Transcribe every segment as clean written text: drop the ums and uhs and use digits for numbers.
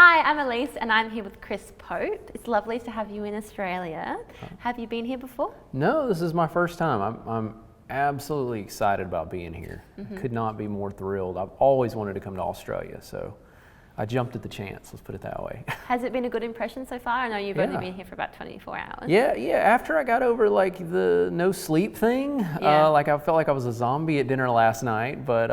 Hi, I'm Elise and I'm here with Chris Pope. It's lovely to have you in Australia. Have you been here before? No, this is my first time. I'm absolutely excited about being here. Could not be more thrilled. I've always wanted to come to Australia, so I jumped at the chance, let's put it that way. Has it been a good impression so far? I know you've only been here for about 24 hours. Yeah, after I got over like the no sleep thing, like I felt like I was a zombie at dinner last night, but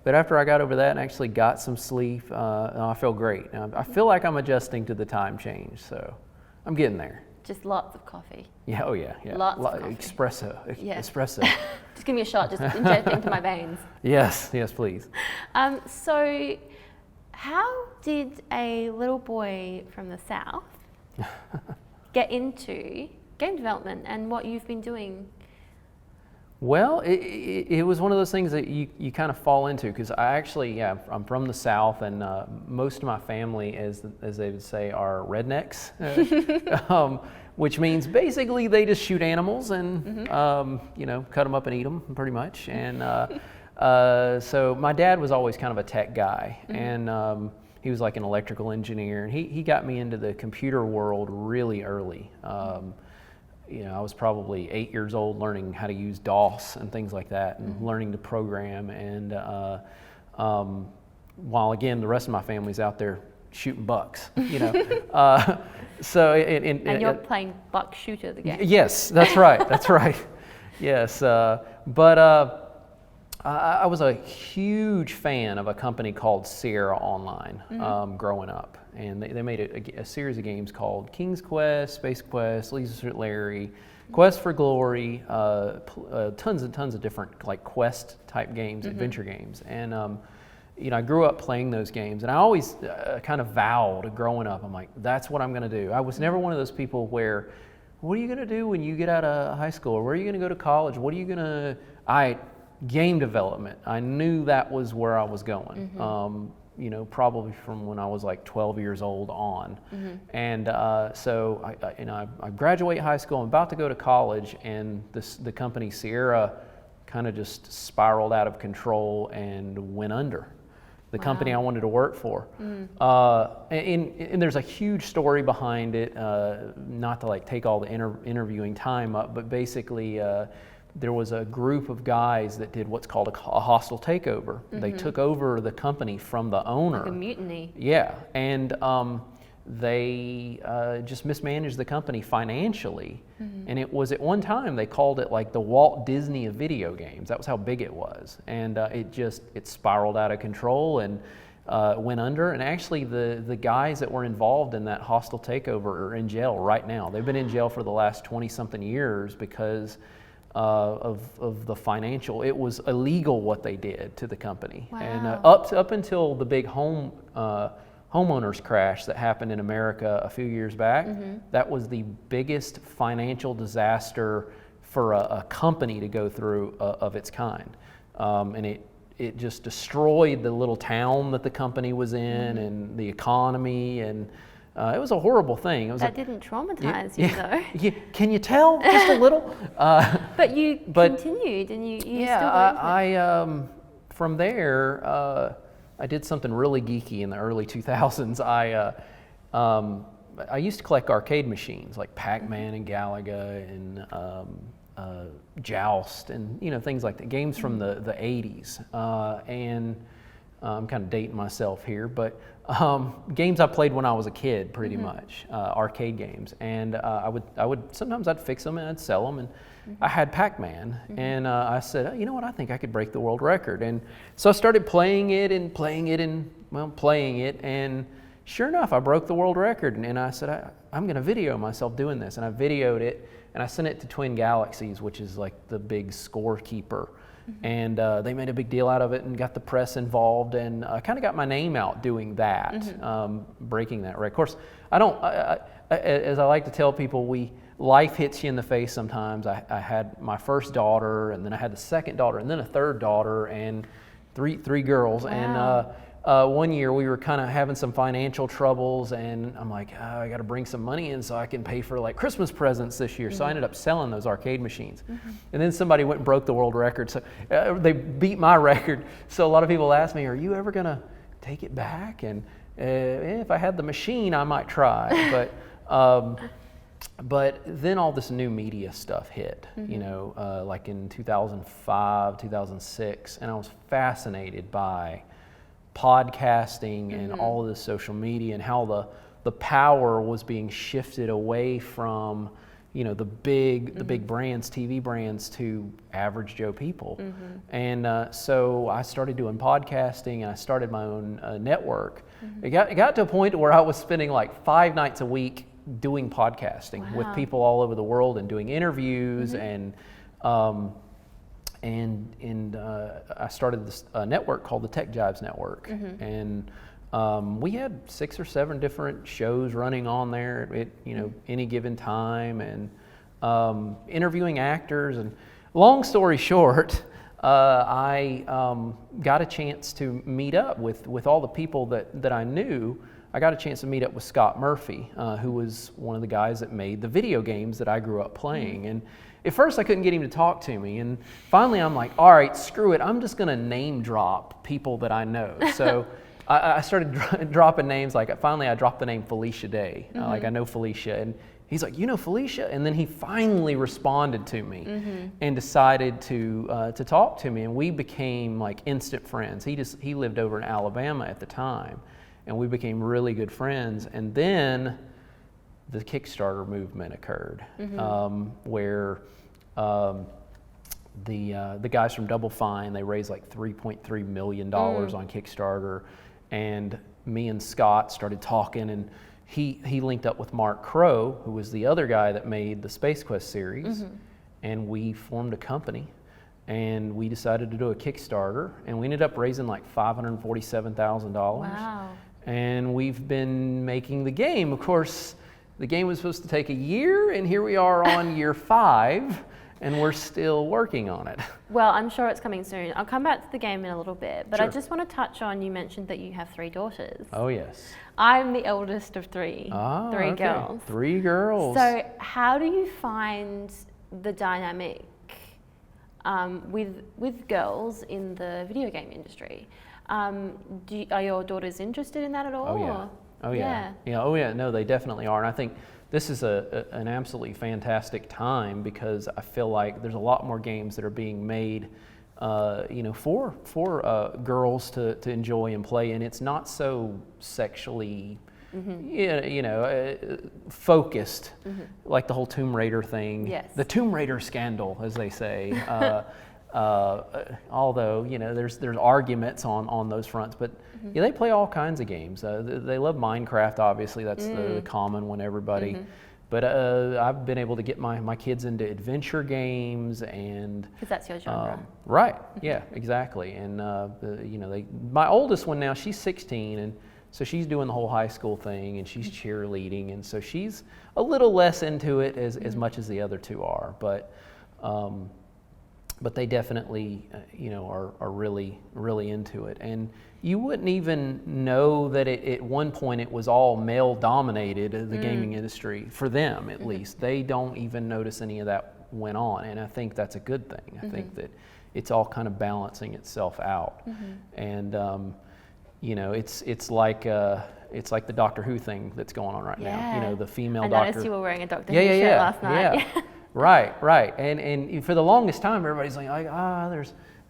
after I got over that and actually got some sleep, I feel great. I feel like I'm adjusting to the time change, so I'm getting there. Just lots of coffee. Yeah, oh yeah. Lots of coffee. Espresso. Just give me a shot, just inject into my veins. Yes, please. So how did a little boy from the South get into game development and what you've been doing? Well, it was one of those things that you kind of fall into, because I actually, I'm from the South, and most of my family, as they would say, are rednecks, which means basically they just shoot animals and cut them up and eat them pretty much. And so my dad was always kind of a tech guy, and he was like an electrical engineer, and he got me into the computer world really early. I was probably 8 years old learning how to use DOS and things like that, and learning to program. And while again, the rest of my family's out there shooting bucks, So and you're playing buck shooter, the game. Yes, that's right. That's right. Yes, but I was a huge fan of a company called Sierra Online growing up. And they made a series of games called King's Quest, Space Quest, Leisure Suit Larry, Quest for Glory, tons and tons of different like quest type games, adventure games. And I grew up playing those games, and I always kind of vowed growing up, I'm like, that's what I'm going to do. I was never one of those people where, what are you going to do when you get out of high school? Or where are you going to go to college? What are you going to... Game development. I knew that was where I was going. Probably from when I was like 12 years old on. And so I graduate high school, I'm about to go to college, and the company Sierra kind of just spiraled out of control and went under. The company I wanted to work for. And there's a huge story behind it, not to like take all the interviewing time up, but basically there was a group of guys that did what's called a hostile takeover. They took over the company from the owner. Like a mutiny. Yeah, and they just mismanaged the company financially. And it was, at one time, they called it like the Walt Disney of video games. That was how big it was. And it spiraled out of control and went under. And actually the guys that were involved in that hostile takeover are in jail right now. They've been in jail for the last 20-something years because of the financial. It was illegal what they did to the company. Wow. And up until the big homeowners crash that happened in America a few years back, that was the biggest financial disaster for a company to go through of its kind. And it just destroyed the little town that the company was in and the economy, and it was a horrible thing. It was that didn't traumatize you, though. Can you tell? Just a little. But you continued, and you still believe it. From there, I did something really geeky in the early 2000s. I used to collect arcade machines like PacMan and Galaga and Joust and things like that. Games from the 80s. And I'm kind of dating myself here, but games I played when I was a kid, pretty much, arcade games. And I would sometimes I'd fix them and I'd sell them. And I had PacMan, and I said, you know what, I think I could break the world record. And so I started playing it, and sure enough, I broke the world record. And I said, I'm going to video myself doing this. And I videoed it, and I sent it to Twin Galaxies, which is like the big scorekeeper. And they made a big deal out of it and got the press involved, and kind of got my name out doing that, breaking that record. Of course, as I like to tell people, life hits you in the face sometimes. I had my first daughter, and then I had the second daughter, and then a third daughter, and three girls. Wow. And one year we were kind of having some financial troubles, and I'm like, I got to bring some money in so I can pay for like Christmas presents this year. So I ended up selling those arcade machines. And then somebody went and broke the world record. So they beat my record. So a lot of people ask me, are you ever going to take it back? And if I had the machine, I might try. But then all this new media stuff hit, you know, like in 2005, 2006, and I was fascinated by podcasting and all of this social media and how the power was being shifted away from, you know, the big brands, TV brands, to average Joe people. And so I started doing podcasting, and I started my own network. It got to a point where I was spending like 5 nights a week doing podcasting with people all over the world and doing interviews and I started this network called the Tech Jives Network, and we had 6 or 7 different shows running on there at, you know, any given time, and interviewing actors. And long story short, I got a chance to meet up with all the people that I knew. I got a chance to meet up with Scott Murphy, who was one of the guys that made the video games that I grew up playing. And at first I couldn't get him to talk to me, and finally I'm like, all right, screw it, I'm just gonna name drop people that I know. So I started dropping names. Like finally I dropped the name Felicia Day. Like, I know Felicia, and he's like, you know Felicia? And then he finally responded to me and decided to talk to me, and we became like instant friends. He lived over in Alabama at the time, and we became really good friends. And then the Kickstarter movement occurred, where the guys from Double Fine, they raised like $3.3 million on Kickstarter, and me and Scott started talking, and he linked up with Mark Crow, who was the other guy that made the Space Quest series, and we formed a company, and we decided to do a Kickstarter, and we ended up raising like $547,000. Wow. And we've been making the game. Of course, the game was supposed to take a year, and here we are on year 5, and we're still working on it. Well, I'm sure it's coming soon. I'll come back to the game in a little bit, but Sure. I just want to touch on, you mentioned that you have 3 daughters. Oh, yes. I'm the eldest of 3, 3 okay. girls. 3 girls. So how do you find the dynamic with girls in the video game industry? Are your daughters interested in that at all? Oh, yeah. Oh, yeah. Yeah. Oh, yeah. No, they definitely are. And I think this is an absolutely fantastic time, because I feel like there's a lot more games that are being made, you know, for girls to enjoy and play, and it's not so sexually, you know, focused, like the whole Tomb Raider thing. Yes. The Tomb Raider scandal, as they say. Although, you know, there's arguments on those fronts, but yeah, they play all kinds of games. They love Minecraft, obviously. That's the common one, everybody. But I've been able to get my kids into adventure games, and Because that's your genre. right, yeah, exactly. And you know, my oldest one now, she's 16, and so she's doing the whole high school thing, and she's cheerleading, and so she's a little less into it as much as the other 2 are. But they definitely, you know, are really, really into it. And you wouldn't even know that at one point it was all male dominated, the gaming industry, for them at least. They don't even notice any of that went on, and I think that's a good thing. I think that it's all kind of balancing itself out. And you know, it's like the Doctor Who thing that's going on right now. You know, the female doctor. I noticed you were wearing a Doctor Who shirt last night. Yeah. Right. And for the longest time, everybody's like,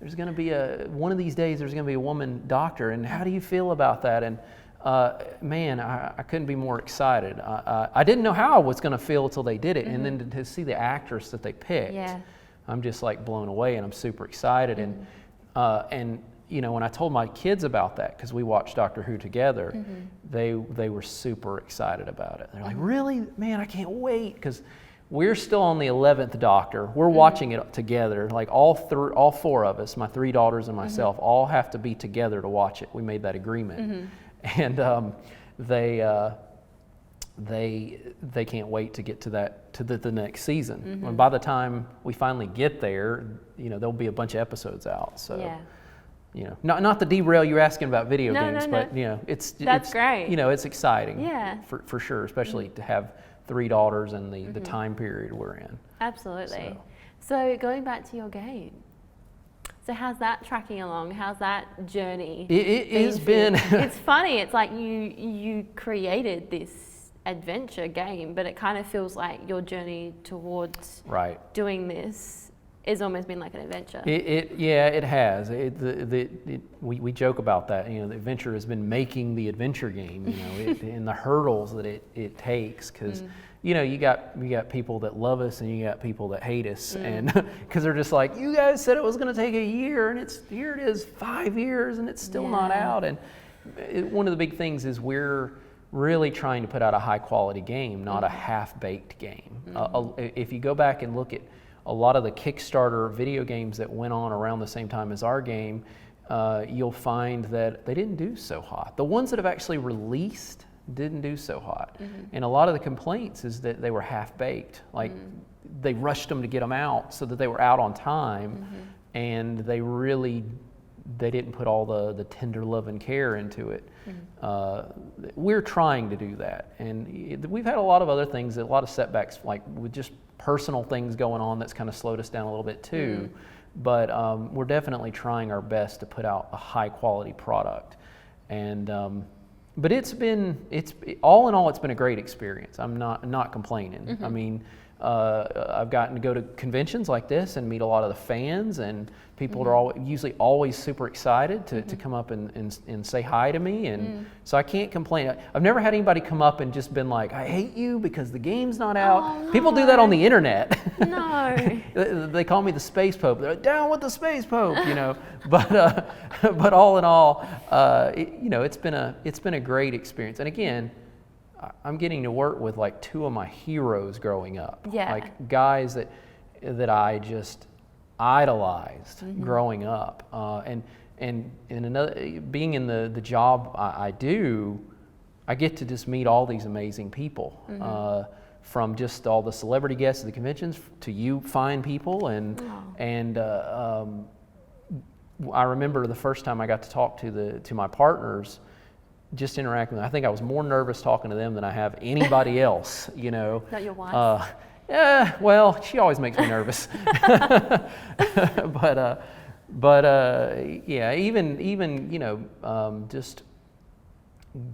there's going to be one of these days, there's going to be a woman doctor, and how do you feel about that? And man, I couldn't be more excited. I didn't know how I was going to feel until they did it, and then to see the actress that they picked, I'm just like blown away, and I'm super excited. And you know, when I told my kids about that, because we watched Doctor Who together, they were super excited about it. They're like, really? Man, I can't wait, because we're still on the 11th Doctor. We're watching it together. Like all 4 of us, my 3 daughters and myself, all have to be together to watch it. We made that agreement, and they can't wait to get to the next season. And by the time we finally get there, you know, there'll be a bunch of episodes out. So, you know, not to derail you asking about video games, but you know, it's great. You know, it's exciting. Yeah. For sure, especially to have 3 daughters and the time period we're in. Absolutely. So going back to your game. So how's that tracking along? How's that journey? It has been. It's funny. It's like you created this adventure game, but it kind of feels like your journey towards doing this has almost been like an adventure. It has. We joke about that. The adventure has been making the adventure game. And the hurdles that it takes, because you got people that love us and you got people that hate us, and because they're just like, you guys said it was going to take a year, and here it is 5 years and it's still not out. And one of the big things is we're really trying to put out a high quality game, not a half-baked game. If you go back and look at a lot of the Kickstarter video games that went on around the same time as our game, you'll find that they didn't do so hot. The ones that have actually released didn't do so hot. And a lot of the complaints is that they were half-baked. Like they rushed them to get them out so that they were out on time, and they didn't put all the tender love and care into it. We're trying to do that, and we've had a lot of other things, a lot of setbacks, like with just personal things going on that's kind of slowed us down a little bit too. But we're definitely trying our best to put out a high quality product. And but all in all, it's been a great experience. I'm not complaining. I mean, I've gotten to go to conventions like this and meet a lot of the fans, and people are usually always super excited to come up and say hi to me, and so I can't complain. I've never had anybody come up and just been like, I hate you because the game's not out. Oh, no. People do that on the internet. No. They call me the Space Pope. They're like, down with the Space Pope, But all in all, it's been a great experience. And again, I'm getting to work with like two of my heroes growing up. Like guys that I just idolized growing up. And another, being in the job I do, I get to just meet all these amazing people. From just all the celebrity guests at the conventions to you fine people, and I remember the first time I got to talk to my partners, just interacting with them. I think I was more nervous talking to them than I have anybody else, Not your wife? Yeah, well, she always makes me nervous. Yeah, even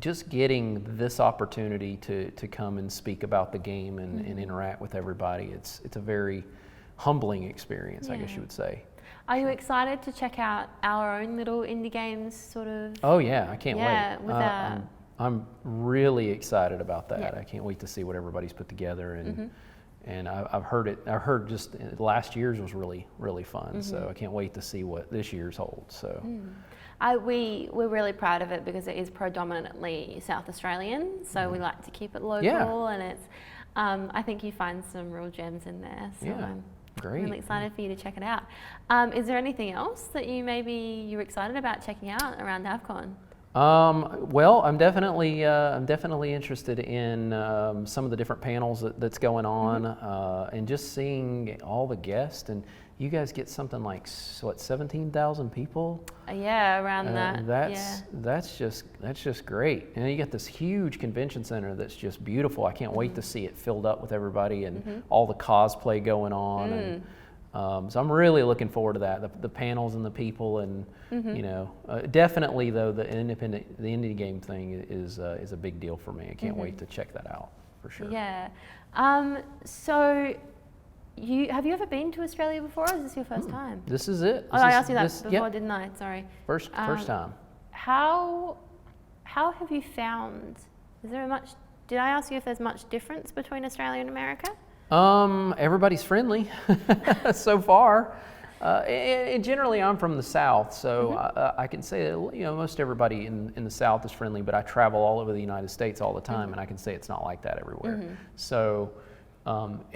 just getting this opportunity to come and speak about the game and interact with everybody, it's a very humbling experience, I guess you would say. Are you excited to check out our own little indie games, sort of? Oh yeah, I can't wait. I'm really excited about that. I can't wait to see what everybody's put together, and I've heard just last year's was really, really fun. So I can't wait to see what this year's holds. So. We're really proud of it because it is predominantly South Australian, so we like to keep it local, and it's. I think you find some real gems in there. So I'm really excited for you to check it out. Is there anything else that you're excited about checking out around AVCon? Well, I'm definitely interested in some of the different panels that's going on, and just seeing all the guests. And you guys get something like 17,000 people? Yeah, around that. That's just great. And you got this huge convention center that's just beautiful. I can't wait to see it filled up with everybody and all the cosplay going on. And, so I'm really looking forward to that, the panels and the people, and definitely though the indie game thing is a big deal for me. I can't wait to check that out for sure. Yeah. So have you ever been to Australia before, or is this your first time? This is it. I asked you that before, didn't I? Sorry. First time. How have you found? Did I ask you if there's much difference between Australia and America? Everybody's friendly so far. And generally, I'm from the South, so I can say that most everybody in the South is friendly. But I travel all over the United States all the time, and I can say it's not like that everywhere. So,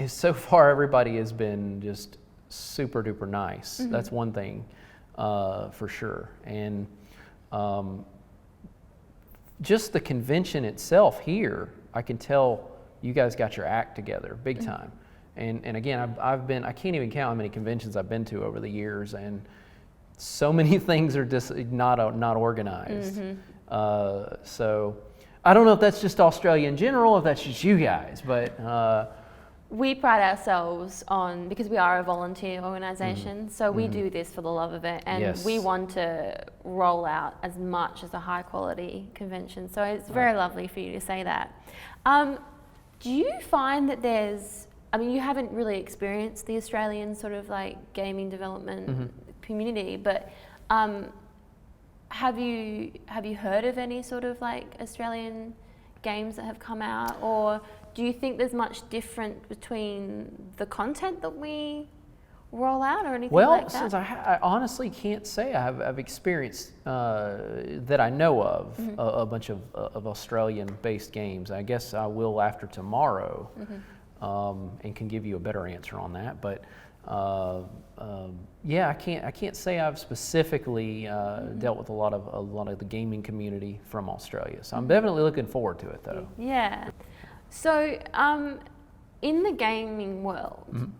so far, everybody has been just super duper nice. That's one thing for sure. And just the convention itself here, I can tell you guys got your act together big time. And again, I can't even count how many conventions I've been to over the years, and so many things are just not organized. So I don't know if that's just Australia in general, if that's just you guys, but we pride ourselves on, because we are a volunteer organisation, so we do this for the love of it, and we want to roll out as much as a high quality convention. So it's very lovely for you to say that. Do you find that there's, I mean, you haven't really experienced the Australian sort of like gaming development community, but have you heard of any sort of like Australian games that have come out, or do you think there's much different between the content that we roll out or anything like that? Well, since I honestly can't say I've experienced that I know of a bunch of Australian-based games. I guess I will after tomorrow, and can give you a better answer on that. But yeah, I can't say I've specifically dealt with a lot of the gaming community from Australia. So I'm definitely looking forward to it, though. Yeah. So in the gaming world,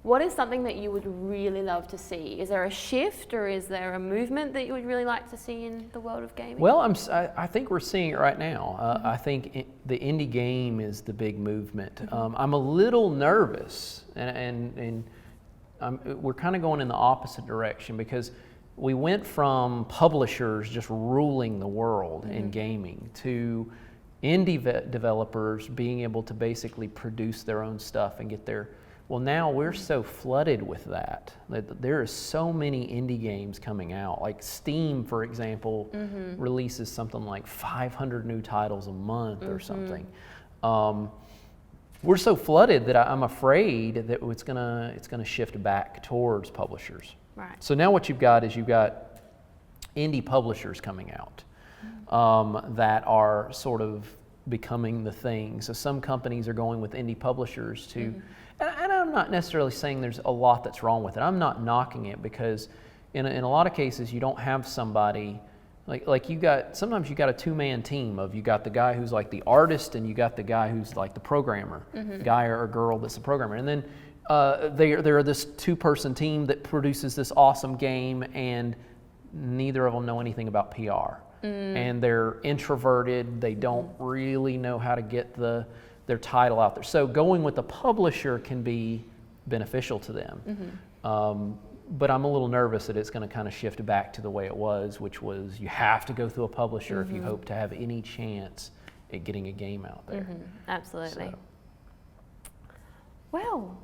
what is something that you would really love to see? Is there a shift, or is there a movement that you would really like to see in the world of gaming? Well, I think we're seeing it right now. I think the indie game is the big movement. I'm a little nervous, and we're kind of going in the opposite direction, because we went from publishers just ruling the world in gaming to indie developers being able to basically produce their own stuff and get their, well, now we're so flooded with that there is so many indie games coming out. Like Steam, for example, releases something like 500 new titles a month or something. We're so flooded that I'm afraid that it's gonna shift back towards publishers. Right. So now what you've got indie publishers coming out. That are sort of becoming the thing. So some companies are going with indie publishers to, and I'm not necessarily saying there's a lot that's wrong with it. I'm not knocking it, because in a lot of cases you don't have somebody, like sometimes you got a two-man team of, you got the guy who's like the artist, and you got the guy who's like the programmer, guy or girl that's the programmer. And then they're this two-person team that produces this awesome game, and neither of them know anything about PR. And they're introverted, they don't really know how to get their title out there. So going with the publisher can be beneficial to them. But I'm a little nervous that it's going to kind of shift back to the way it was, which was you have to go through a publisher if you hope to have any chance at getting a game out there. Absolutely. So. Well,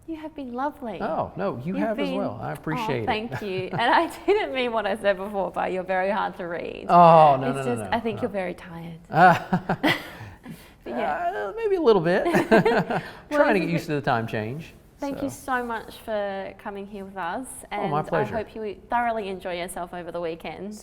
you have been lovely. Oh, no, you have as well. I appreciate it. Thank you. And I didn't mean what I said before, but you're very hard to read. Oh, no. I think you're very tired. Maybe a little bit. Trying to get used to the time change. Thank you so much for coming here with us. And my pleasure. I hope you thoroughly enjoy yourself over the weekend.